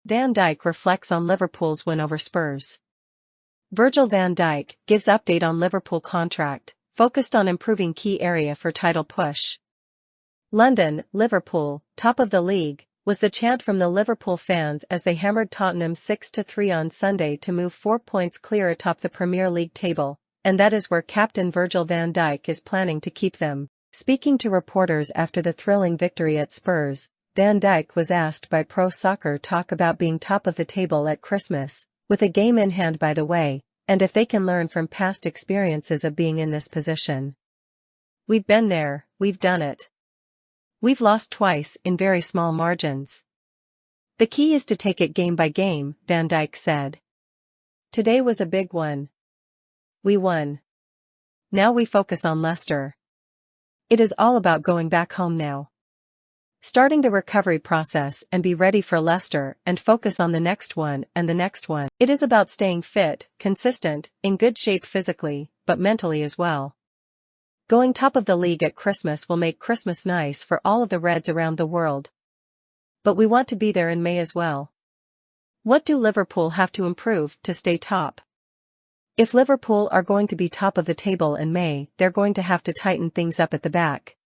Van Dijk reflects on Liverpool's win over Spurs. Virgil van Dijk gives update on Liverpool contract, focused on improving key area for title push. London, Liverpool, top of the league, was the chant from the Liverpool fans as they hammered Tottenham 6-3 on Sunday to move 4 points clear atop the Premier League table, and that is where captain Virgil van Dijk is planning to keep them. Speaking to reporters after the thrilling victory at Spurs, Van Dijk was asked by Pro Soccer Talk about being top of the table at Christmas, with a game in hand by the way, and if they can learn from past experiences of being in this position. "We've been there, we've done it. We've lost twice in very small margins. The key is to take it game by game," Van Dijk said. "Today was a big one. We won. Now we focus on Leicester. It is all about going back home now. Starting the recovery process and be ready for Leicester and focus on the next one and the next one. It is about staying fit, consistent, in good shape physically, but mentally as well. Going top of the league at Christmas will make Christmas nice for all of the Reds around the world. But we want to be there in May as well. What do Liverpool have to improve to stay top? If Liverpool are going to be top of the table in May, they're going to have to tighten things up at the back.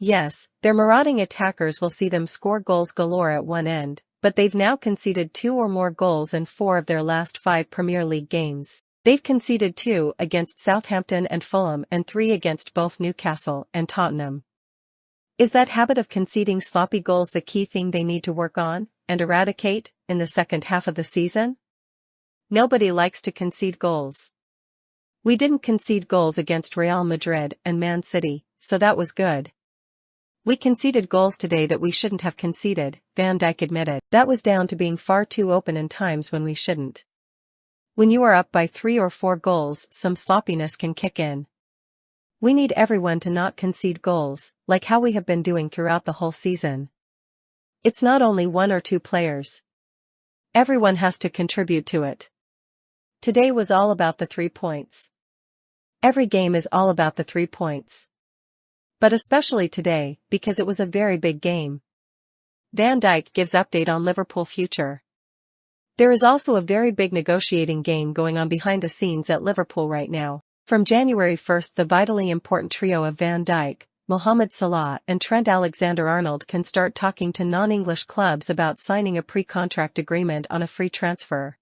Yes, their marauding attackers will see them score goals galore at one end, but they've now conceded 2 or more goals in 4 of their last 5 Premier League games. They've conceded 2 against Southampton and Fulham and 3 against both Newcastle and Tottenham. Is that habit of conceding sloppy goals the key thing they need to work on and eradicate in the second half of the season? Nobody likes to concede goals. We didn't concede goals against Real Madrid and Man City, so that was good. We conceded goals today that we shouldn't have conceded, Van Dijk admitted. That was down to being far too open in times when we shouldn't. When you are up by 3 or 4 goals, some sloppiness can kick in. We need everyone to not concede goals, like how we have been doing throughout the whole season. It's not only 1 or 2 players. Everyone has to contribute to it. Today was all about the 3 points. Every game is all about the 3 points. But especially today, because it was a very big game. Van Dijk gives update on Liverpool future. There is also a very big negotiating game going on behind the scenes at Liverpool right now. From January 1st, the vitally important trio of Van Dijk, Mohamed Salah and Trent Alexander-Arnold can start talking to non-English clubs about signing a pre-contract agreement on a free transfer.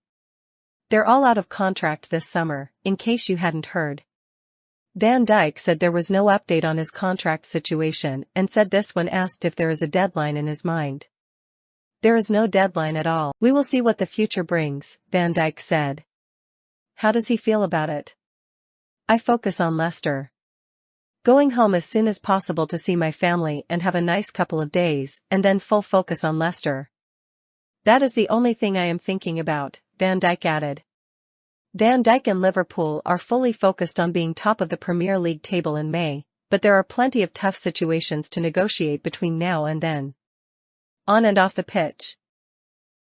They're all out of contract this summer, in case you hadn't heard. Van Dijk said there was no update on his contract situation and said this when asked if there is a deadline in his mind. "There is no deadline at all. We will see what the future brings," Van Dijk said. How does he feel about it? "I focus on Leicester. Going home as soon as possible to see my family and have a nice couple of days, and then full focus on Leicester. That is the only thing I am thinking about," Van Dijk added. Van Dijk and Liverpool are fully focused on being top of the Premier League table in May, but there are plenty of tough situations to negotiate between now and then. On and off the pitch.